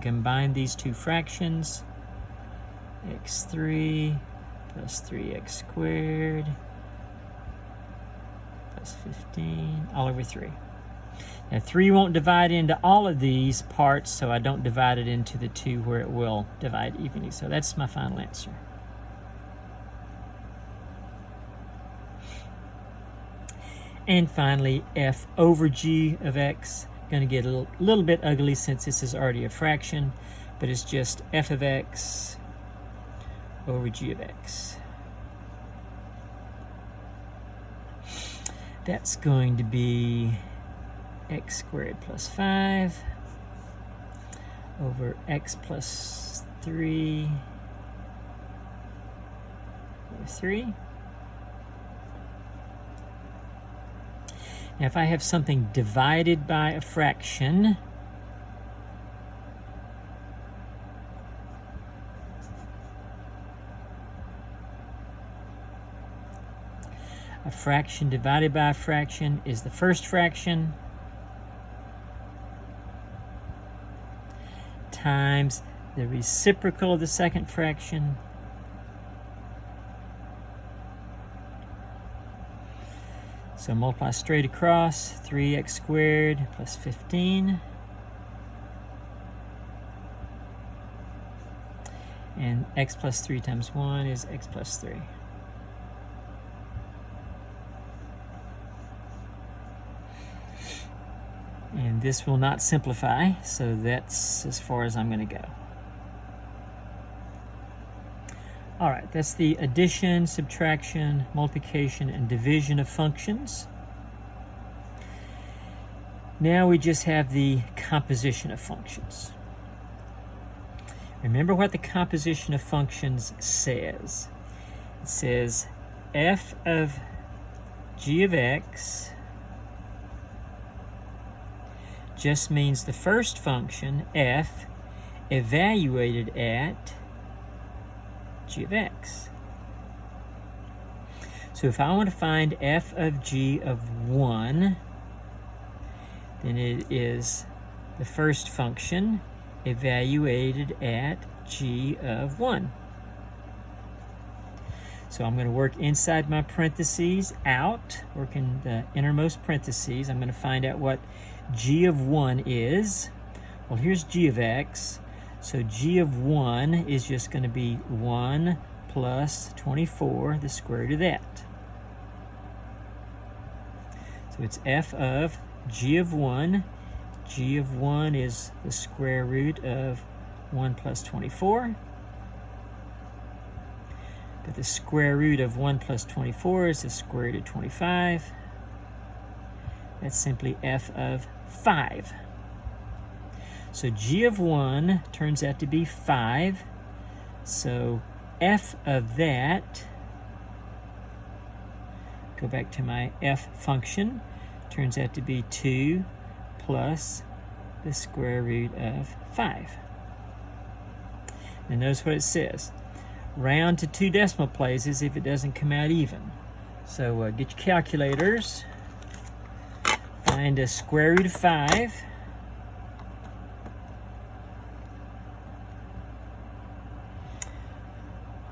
Combine these two fractions, x3 plus 3x squared plus 15 all over 3. Now 3 won't divide into all of these parts, so I don't divide it into the 2 where it will divide evenly. So that's my final answer. And finally, f over g of x. Going to get a little bit ugly since this is already a fraction, but it's just f of x over g of x. That's going to be x squared plus 5 over x plus 3 over 3. Now if I have something divided by a fraction, a fraction divided by a fraction is the first fraction times the reciprocal of the second fraction so multiply straight across, 3x squared plus 15. And x plus 3 times 1 is x plus 3. And this will not simplify, so that's as far as I'm going to go. All right, that's the addition, subtraction, multiplication, and division of functions. Now we just have the composition of functions. Remember what the composition of functions says. It says f of g of x just means the first function, f, evaluated at g of x. So if I want to find f of g of 1, then it is the first function evaluated at g of 1. So I'm going to work inside my parentheses out, work in the innermost parentheses. I'm going to find out what g of 1 is. Well, here's g of x. So g of 1 is just going to be 1 plus 24, the square root of that. So it's f of g of 1. G of 1 is the square root of 1 plus 24. But the square root of 1 plus 24 is the square root of 25. That's simply f of 5. So g of 1 turns out to be 5. So f of that, go back to my f function, turns out to be 2 plus the square root of 5. And notice what it says. Round to 2 decimal places if it doesn't come out even. So get your calculators. Find a square root of 5.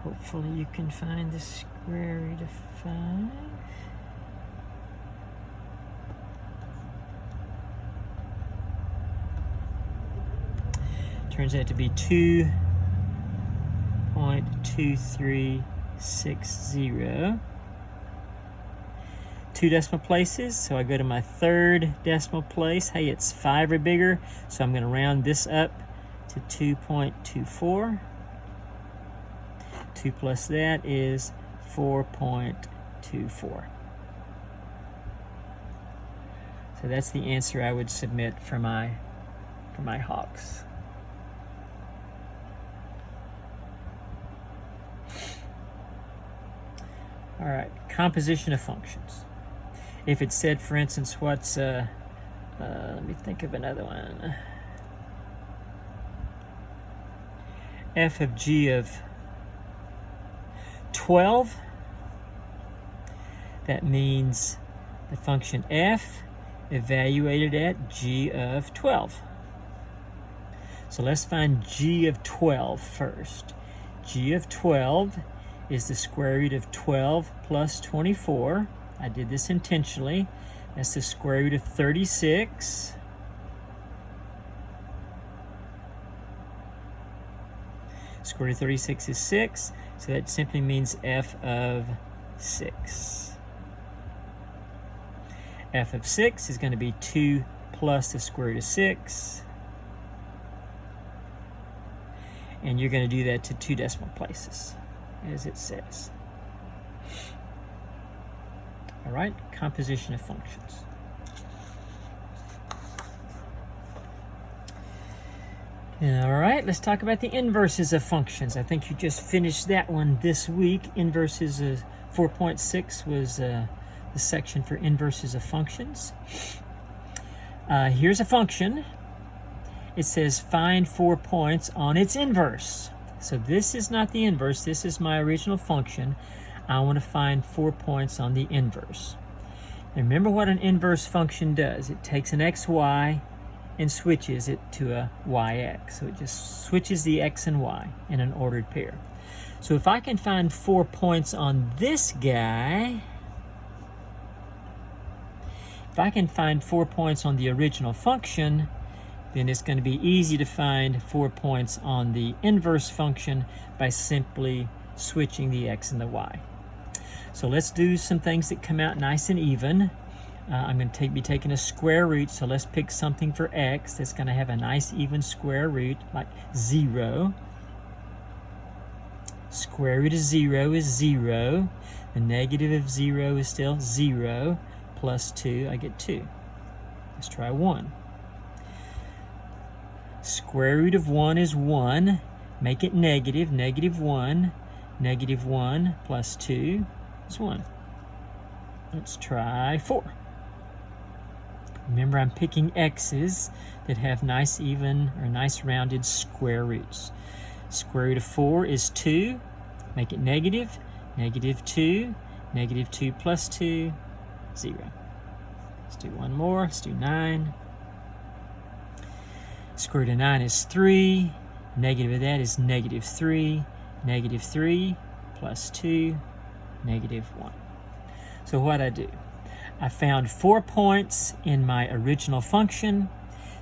Hopefully you can find the square root of 5. Turns out to be 2.2360. 2 decimal places, so I go to my third decimal place. Hey, it's 5 or bigger, so I'm going to round this up to 2.24. 2 plus that is 4.24. So that's the answer I would submit for my Hawks. All right, composition of functions. If it said, for instance, what's, let me think of another one. F of g of 12, that means the function f evaluated at g of 12. So let's find g of 12 first. G of 12 is the square root of 12 plus 24. I did this intentionally. That's the square root of 36. Square root of 36 is 6, so that simply means f of 6. F of 6 is going to be 2 plus the square root of 6. And you're going to do that to 2 decimal places, as it says. All right, composition of functions. All right, let's talk about the inverses of functions. I think you just finished that one this week. Inverses of 4.6 was the section for inverses of functions. Here's a function. It says find 4 points on its inverse. So this is not the inverse. This is my original function. I want to find 4 points on the inverse. And remember what an inverse function does. It takes an xy and switches it to a yx. So it just switches the x and y in an ordered pair. So if I can find 4 points on this guy, if I can find 4 points on the original function, then it's going to be easy to find 4 points on the inverse function by simply switching the x and the y. So let's do some things that come out nice and even. I'm going to be taking a square root, so let's pick something for x that's going to have a nice even square root, like 0. Square root of 0 is 0. The negative of 0 is still 0. Plus 2, I get 2. Let's try 1. Square root of 1 is 1. Make it negative. Negative 1. Negative 1 plus 2 is 1. Let's try 4. Remember, I'm picking x's that have nice even or nice rounded square roots. Square root of 4 is 2. Make it negative. Negative 2. Negative 2 plus 2, 0. Let's do one more. Let's do 9. Square root of 9 is 3. Negative of that is negative 3. Negative 3 plus 2, negative 1. So what I do? I found 4 points in my original function.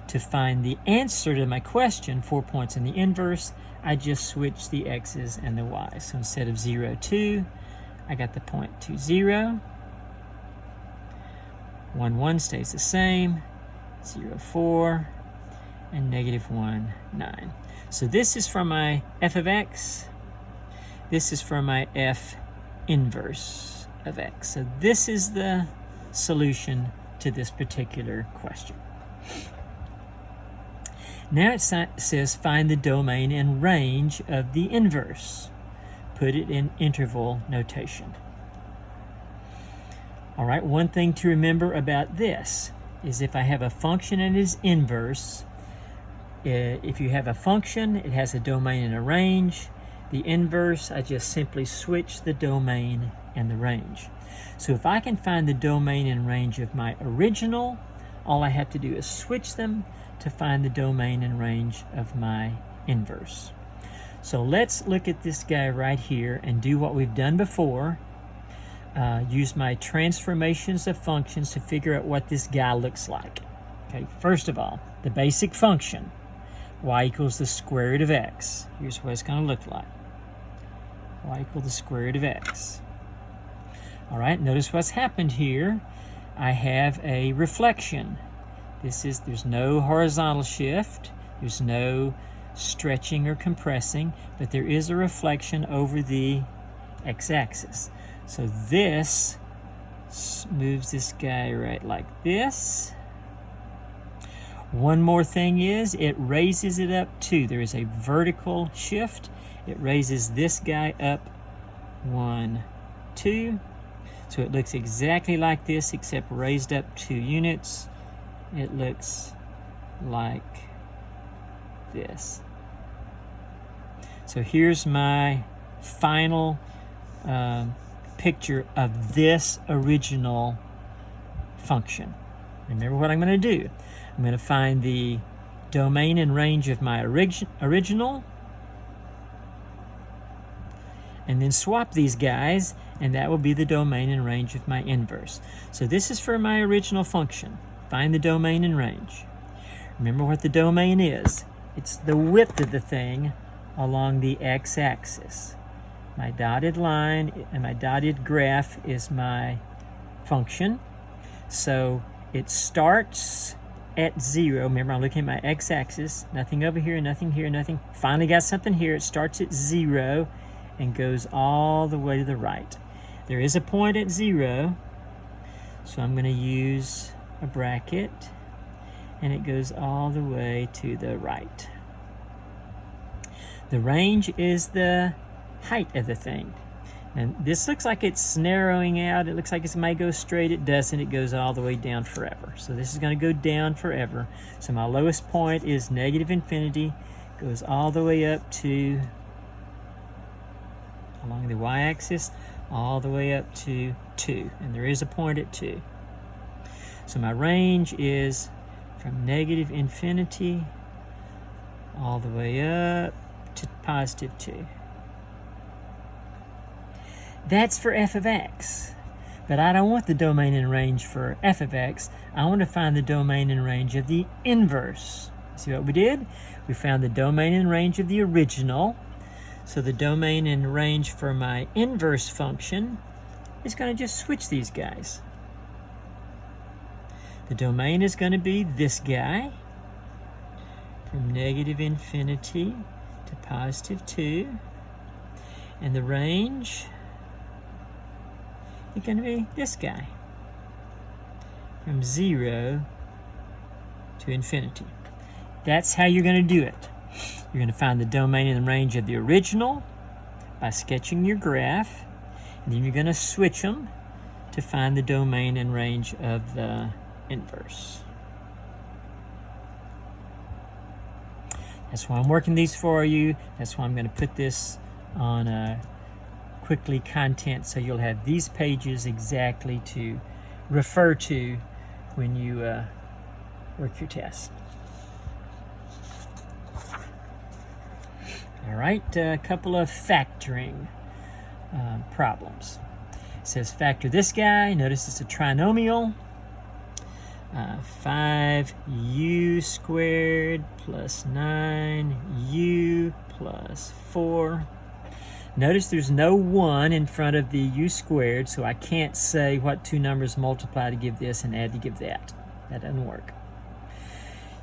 To find the answer to my question, 4 points in the inverse, I just switch the x's and the y's. So instead of 0, 2, I got the point 2, 0. 1, 1 stays the same. 0, 4. And negative 1, 9. So this is from my f of x. This is from my f inverse of x. So this is the solution to this particular question. Now it says find the domain and range of the inverse. Put it in interval notation. All right, one thing to remember about this is if I have a function and its inverse, if you have a function, it has a domain and a range. The inverse, I just simply switch the domain and the range. So if I can find the domain and range of my original, all I have to do is switch them to find the domain and range of my inverse. So let's look at this guy right here and do what we've done before. Use my transformations of functions to figure out what this guy looks like. Okay, first of all, the basic function, y equals the square root of x. Here's what it's going to look like. Y equals the square root of x. All right, notice what's happened here. I have a reflection. There's no horizontal shift. There's no stretching or compressing, but there is a reflection over the x-axis. So this moves this guy right like this. One more thing is it raises it up too. There is a vertical shift. It raises this guy up 1, 2. So it looks exactly like this except raised up 2 units. It looks like this. So here's my final picture of this original function. Remember what I'm going to do. I'm going to find the domain and range of my original, and then swap these guys, and that will be the domain and range of my inverse. So this is for my original function. Find the domain and range. Remember what the domain is. It's the width of the thing along the x-axis. My dotted line and my dotted graph is my function. So it starts at 0. Remember, I'm looking at my x-axis. Nothing over here, nothing here, nothing. Finally got something here. It starts at 0 and goes all the way to the right. There is a point at 0, so I'm going to use a bracket, and it goes all the way to the right. The range is the height of the thing. And this looks like it's narrowing out. It looks like it might go straight. It doesn't. It goes all the way down forever. So this is going to go down forever. So my lowest point is negative infinity. Goes all the way up to, along the y-axis, all the way up to 2. And there is a point at 2. So my range is from negative infinity all the way up to positive 2. That's for f of x. But I don't want the domain and range for f of x. I want to find the domain and range of the inverse. See what we did? We found the domain and range of the original. So the domain and range for my inverse function is going to just switch these guys. The domain is going to be this guy from negative infinity to positive 2. And the range is going to be this guy from 0 to infinity. That's how you're going to do it. You're going to find the domain and the range of the original by sketching your graph, and then you're going to switch them to find the domain and range of the inverse. That's why I'm working these for you. That's why I'm going to put this on quickly content, so you'll have these pages exactly to refer to when you work your test. All right, a couple of factoring problems. It says factor this guy. Notice it's a trinomial. 5u squared plus 9u plus 4. Notice there's no 1 in front of the u squared, so I can't say what two numbers multiply to give this and add to give that. That doesn't work.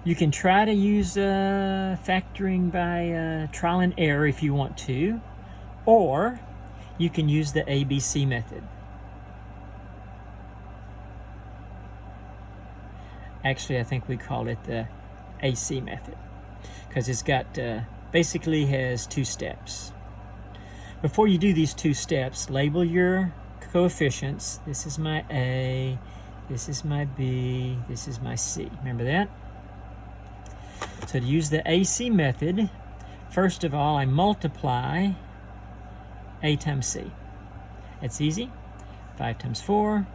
You can try to use factoring by trial and error if you want to, or you can use the ABC method. Actually, I think we call it the AC method because it's got basically has 2 steps. Before you do these 2 steps, label your coefficients. This is my A, this is my B, this is my C. Remember that? So to use the AC method, first of all, I multiply A times C. That's easy. 5 times 4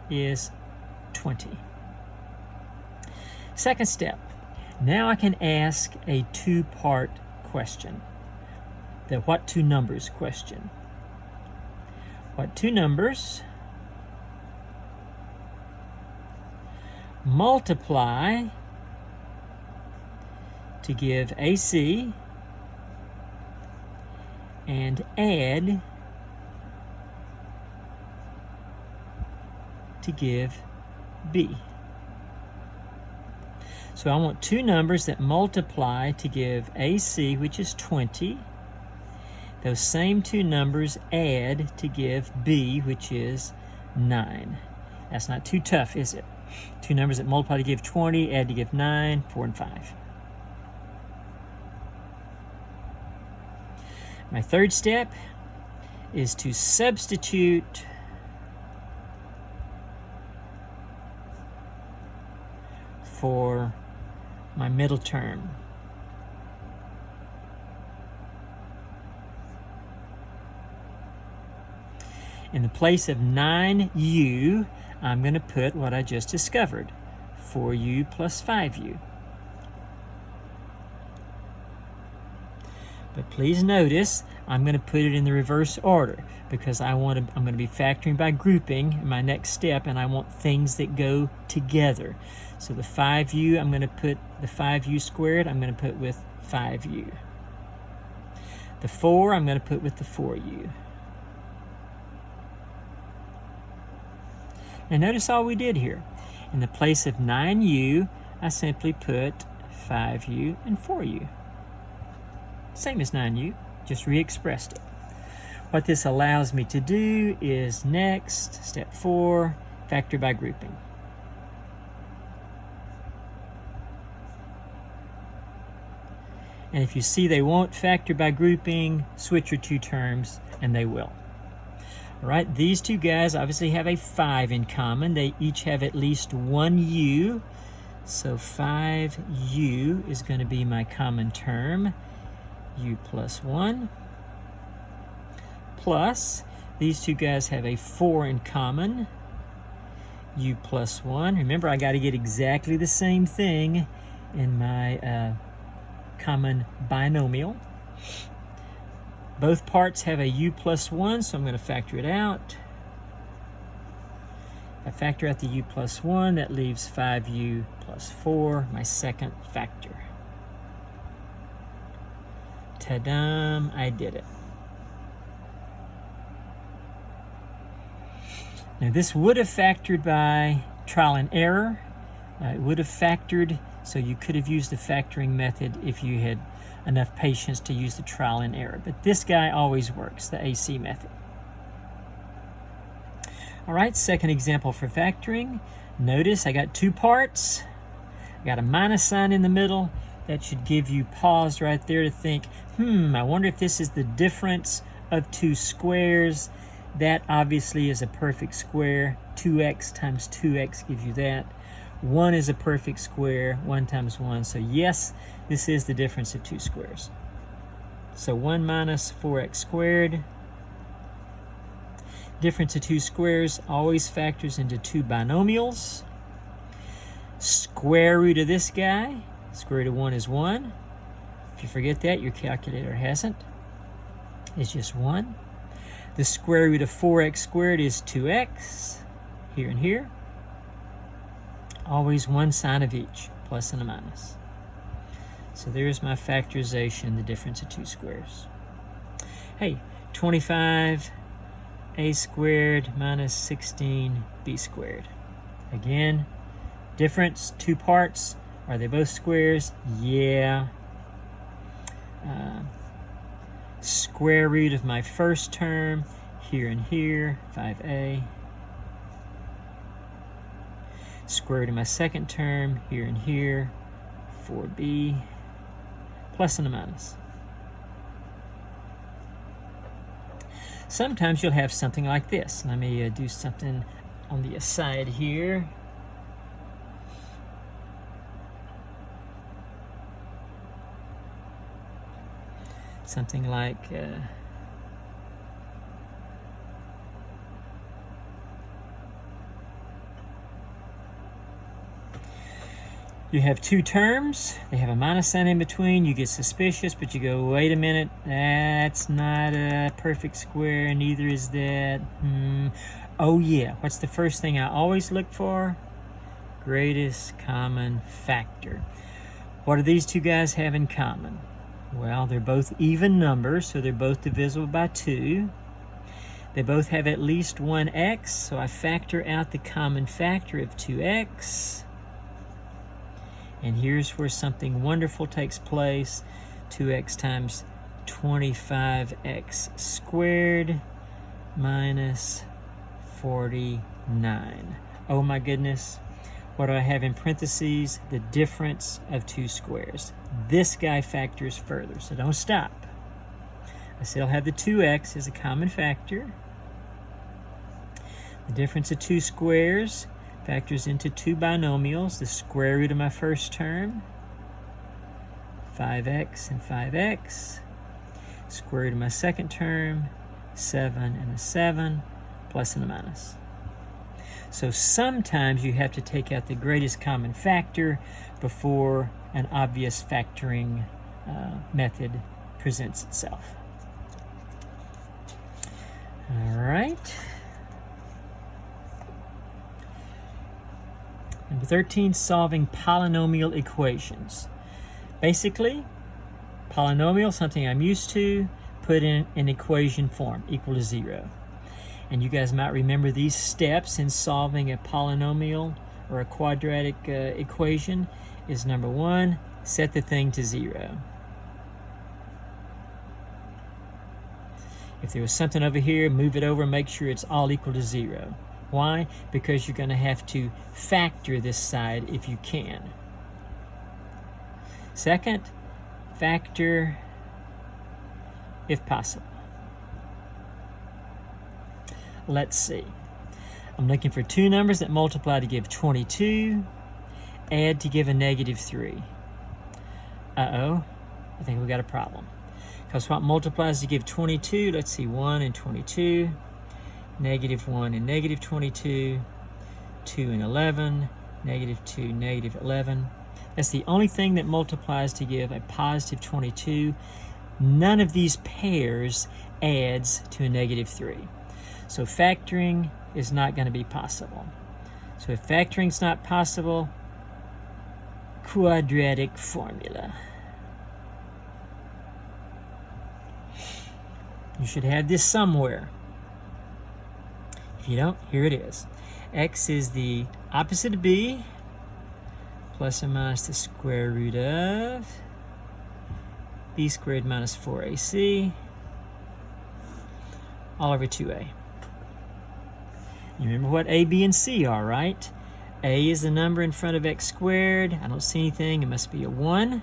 is 20. Second step. Now I can ask a 2-part question. The what two numbers question. What two numbers multiply to give AC and add to give B. So I want 2 numbers that multiply to give AC, which is 20. Those same 2 numbers add to give B, which is 9. That's not too tough, is it? 2 numbers that multiply to give 20, add to give 9, 4 and 5. My third step is to substitute for my middle term. In the place of 9u, I'm going to put what I just discovered, 4u plus 5u. But please notice, I'm going to put it in the reverse order because I'm going to be factoring by grouping in my next step, and I want things that go together. So the 5u, I'm going to put the 5u squared, I'm going to put with 5u. The 4, I'm going to put with the 4u. And notice all we did here. In the place of 9u, I simply put 5u and 4u. Same as 9u, just re-expressed it. What this allows me to do is next, step 4, factor by grouping. And if you see they won't factor by grouping, switch your two terms and they will. All right, these two guys obviously have a 5 in common. They each have at least one u. So 5u is going to be my common term, u plus 1. Plus, these two guys have a 4 in common, u plus 1. Remember, I got to get exactly the same thing in my common binomial. Both parts have a u plus 1, so I'm going to factor it out. If I factor out the u plus 1, that leaves 5u plus 4, my second factor. Ta-da! I did it. Now this would have factored by trial and error. It would have factored, so you could have used the factoring method if you had enough patience to use the trial and error. But this guy always works, the AC method. All right, second example for factoring. Notice I got two parts. I got a minus sign in the middle. That should give you pause right there to think, I wonder if this is the difference of two squares. That obviously is a perfect square. 2x times 2x gives you that. 1 is a perfect square, 1 times 1. So yes, this is the difference of two squares. So 1 minus 4x squared. Difference of two squares always factors into two binomials. Square root of this guy, square root of 1 is 1. If you forget that, your calculator hasn't. It's just 1. The square root of 4x squared is 2x, here and here. Always one sign of each, plus and a minus. So there's my factorization, the difference of two squares. Hey, 25 a squared minus 16b squared. Again, difference, two parts. Are they both squares? Yeah. Square root of my first term, here and here, 5a. Square root of my second term, here and here, 4b, plus and a minus. Sometimes you'll have something like this. Let me do something on the aside here. Something like you have two terms, they have a minus sign in between, you get suspicious, but you go, wait a minute, that's not a perfect square, neither is that. Oh yeah, what's the first thing I always look for? Greatest common factor. What do these two guys have in common? Well, they're both even numbers, so they're both divisible by 2. They both have at least one x, so I factor out the common factor of 2x. And here's where something wonderful takes place. 2x times 25x squared minus 49. Oh my goodness. What do I have in parentheses? The difference of two squares. This guy factors further, so don't stop. I still have the 2x as a common factor. The difference of two squares factors into two binomials. The square root of my first term, 5x and 5x. Square root of my second term, 7 and a 7, plus and a minus. So sometimes you have to take out the greatest common factor before an obvious factoring method presents itself. All right. Number 13, solving polynomial equations. Basically, polynomial, something I'm used to, put in an equation form, equal to 0. And you guys might remember these steps in solving a polynomial or a quadratic equation is number 1, set the thing to 0. If there was something over here, move it over and make sure it's all equal to 0. Why? Because you're going to have to factor this side if you can. Second, factor if possible. Let's see. I'm looking for two numbers that multiply to give 22, add to give a -3. Uh-oh, I think we got a problem. Because what multiplies to give 22, let's see, 1 and 22, -1 and -22, 2 and 11, -2, -11. That's the only thing that multiplies to give a positive 22. None of these pairs adds to a -3. So factoring is not going to be possible. So if factoring is not possible, quadratic formula. You should have this somewhere. If you don't, here it is. X is the opposite of b, plus or minus the square root of b squared minus 4ac, all over 2a. You remember what a, b, and c are, right? A is the number in front of x squared. I don't see anything. It must be a 1.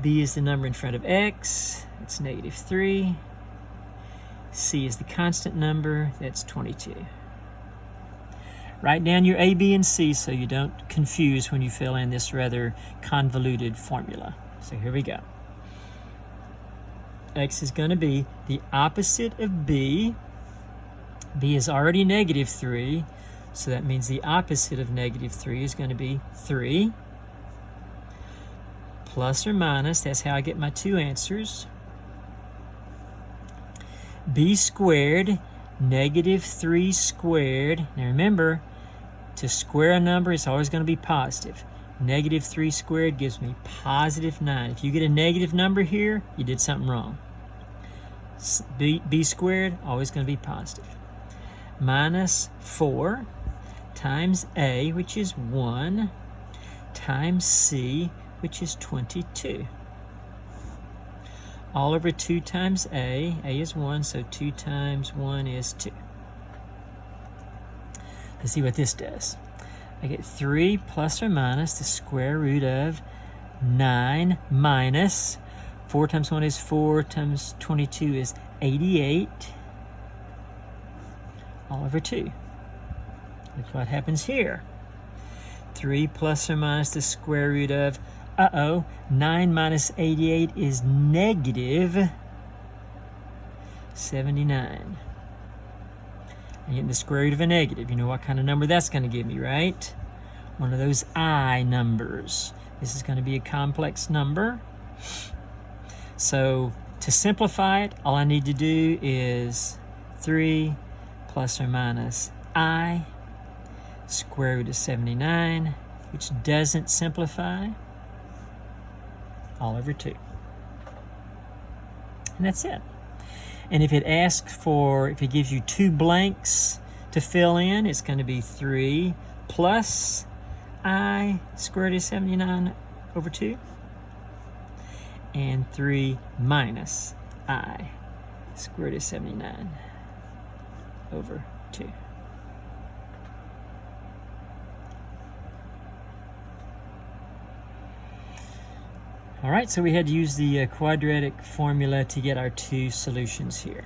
B is the number in front of x. It's -3. C is the constant number. That's 22. Write down your A, B, and C so you don't confuse when you fill in this rather convoluted formula. So here we go. X is going to be the opposite of B. B is already -3, so that means the opposite of -3 is going to be 3. Plus or minus, that's how I get my two answers. B squared, -3 squared. Now remember, to square a number, it's always going to be positive. -3 squared gives me +9. If you get a negative number here, you did something wrong. B squared, always going to be positive. Minus 4 times A, which is 1, times C, which is 22. All over 2 times A. A is 1, so 2 times 1 is 2. Let's see what this does. I get 3 plus or minus the square root of 9 minus 4 times 1 is 4 times 22 is 88. All over 2. Look what happens here. 3 plus or minus the square root of, 9 minus 88 is -79. I'm getting the square root of a negative. You know what kind of number that's going to give me, right? One of those I numbers. This is going to be a complex number. So to simplify it, all I need to do is 3 plus or minus I, square root of 79, which doesn't simplify, all over 2. And that's it. And if it asks for, if it gives you 2 blanks to fill in, it's going to be 3 plus I, square root of 79 over 2, and 3 minus I, square root of 79 over 2. All right, so we had to use the quadratic formula to get our 2 solutions here.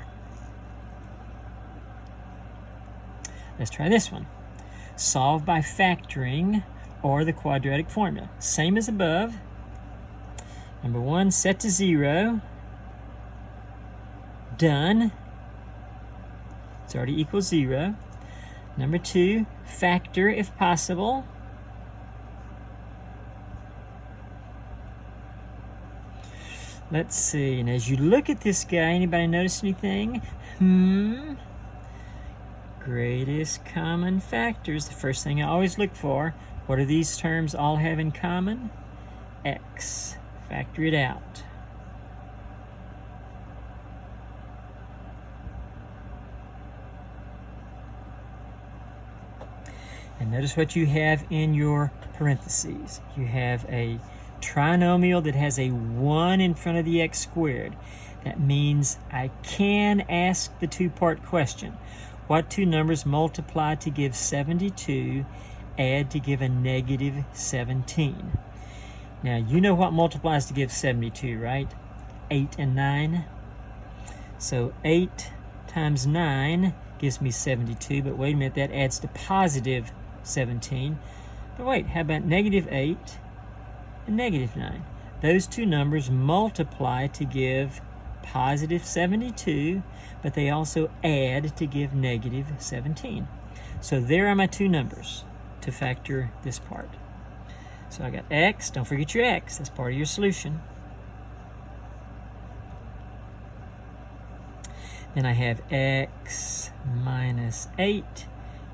Let's try this one. Solve by factoring or the quadratic formula. Same as above. Number 1, set to 0. Done. It's already equals 0. Number 2, factor if possible. Let's see, and as you look at this guy, anybody notice anything? Greatest common factors, the first thing I always look for. What do these terms all have in common? X. Factor it out. And notice what you have in your parentheses. You have a trinomial that has a 1 in front of the x squared. That means I can ask the two-part question. What two numbers multiply to give 72, add to give a negative 17? Now, you know what multiplies to give 72, right? 8 and 9. So 8 times 9 gives me 72, but wait a minute, that adds to positive 17. But wait, how about negative 8 and negative 9? Those two numbers multiply to give positive 72, but they also add to give negative 17. So there are my two numbers to factor this part. So I got x, don't forget your x, that's part of your solution. Then I have x minus 8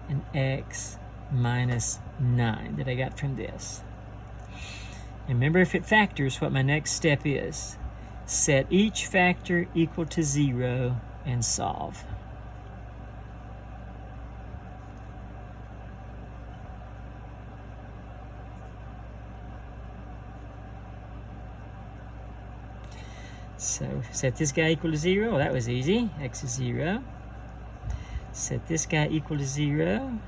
and x minus 9 that I got from this. And remember, if it factors, what my next step is. Set each factor equal to 0 and solve. So set this guy equal to 0. Well, that was easy. X is 0. Set this guy equal to 0.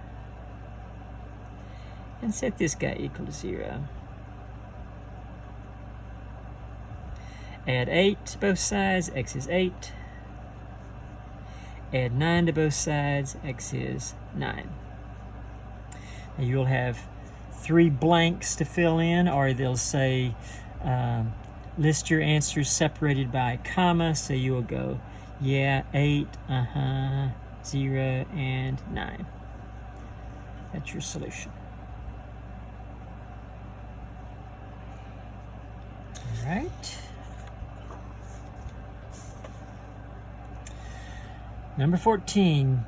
And set this guy equal to 0. Add 8 to both sides, x is 8. Add 9 to both sides, x is 9. Now you'll have 3 blanks to fill in, or they'll say list your answers separated by a comma, so you will go, yeah, 8, 0, and 9. That's your solution. All right. Number 14,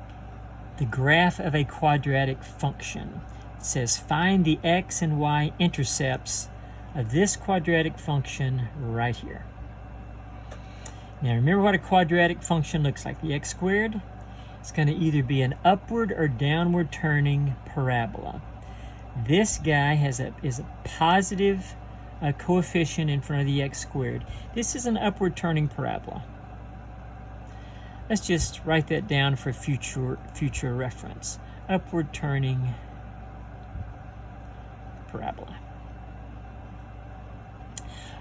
the graph of a quadratic function. It says find the x and y intercepts of this quadratic function right here. Now remember what a quadratic function looks like. The x squared, it's going to either be an upward or downward turning parabola. This guy is a positive coefficient in front of the x squared. This is an upward turning parabola. Let's just write that down for future reference. Upward turning parabola.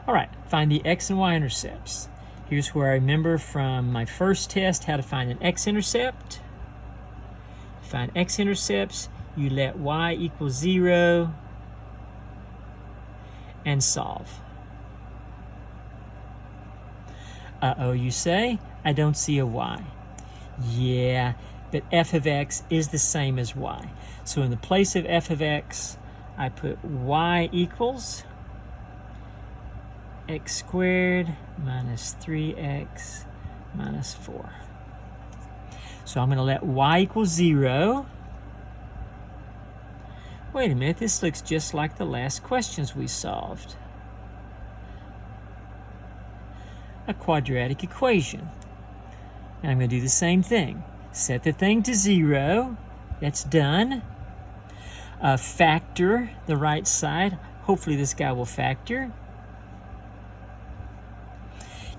All right, find the x and y intercepts. Here's where I remember from my first test how to find an x-intercept. To find x-intercepts, you let y equal 0 and solve. Uh-oh, you say? I don't see a y. Yeah, but f of x is the same as y. So in the place of f of x, I put y equals x squared minus 3x minus 4. So I'm going to let y equal 0. Wait a minute, this looks just like the last questions we solved. A quadratic equation. And I'm going to do the same thing. Set the thing to 0. That's done. Factor the right side. Hopefully this guy will factor.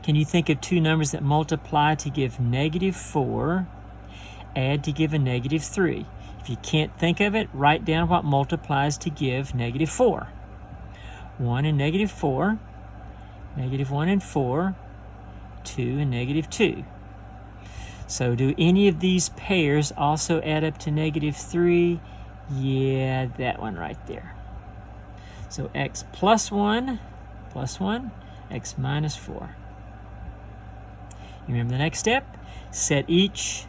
Can you think of two numbers that multiply to give negative 4, add to give a negative 3? If you can't think of it, write down what multiplies to give negative 4. 1 and negative 4, negative 1 and 4, 2 and negative 2. So do any of these pairs also add up to negative 3? Yeah, that one right there. So x plus 1, x minus 4. You remember the next step? Set each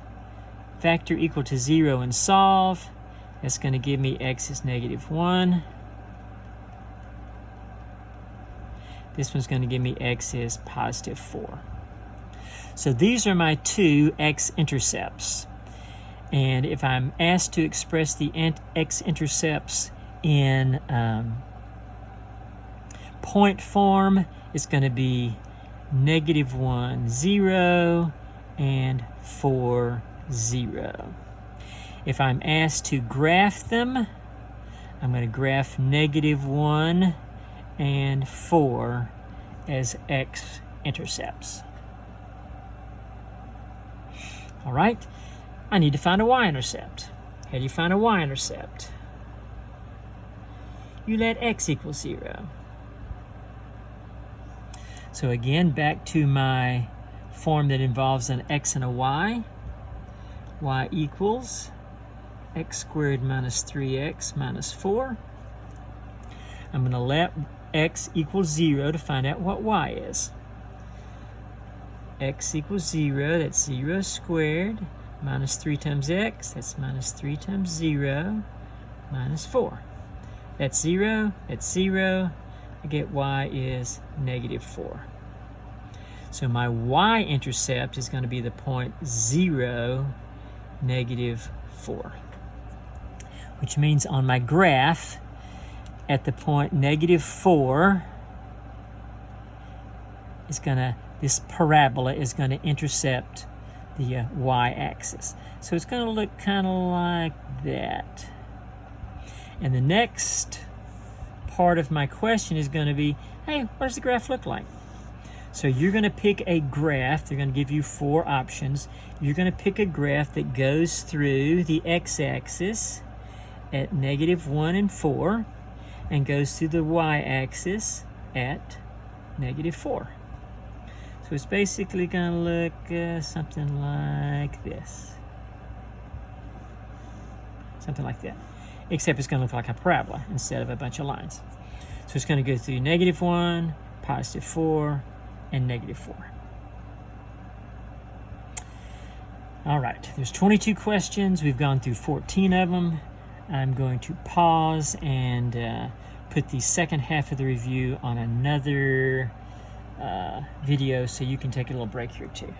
factor equal to 0 and solve. That's going to give me x is negative 1. This one's going to give me x is positive 4. So these are my two x-intercepts. And if I'm asked to express the x-intercepts in point form, it's going to be -1, 0, and 4, 0. If I'm asked to graph them, I'm going to graph -1 and 4 as x-intercepts. All right, I need to find a y-intercept. How do you find a y-intercept? You let x equal 0. So again, back to my form that involves an x and a y. Y equals x squared minus 3x minus 4. I'm going to let x equal 0 to find out what y is. X equals 0, that's 0 squared, minus 3 times x, that's minus 3 times 0, minus 4. That's 0, that's 0. I get y is -4. So my y-intercept is going to be the point 0, -4. Which means on my graph, at the point -4, this parabola is going to intercept the y-axis. So it's going to look kind of like that. And the next part of my question is going to be, hey, what does the graph look like? So you're going to pick a graph. They're going to give you 4 options. You're going to pick a graph that goes through the x-axis at -1 and 4 and goes through the y-axis at -4. So it's basically going to look something like this. Something like that. Except it's going to look like a parabola instead of a bunch of lines. So it's going to go through -1, +4, and -4. All right, there's 22 questions. We've gone through 14 of them. I'm going to pause and put the second half of the review on another video so you can take a little break here too.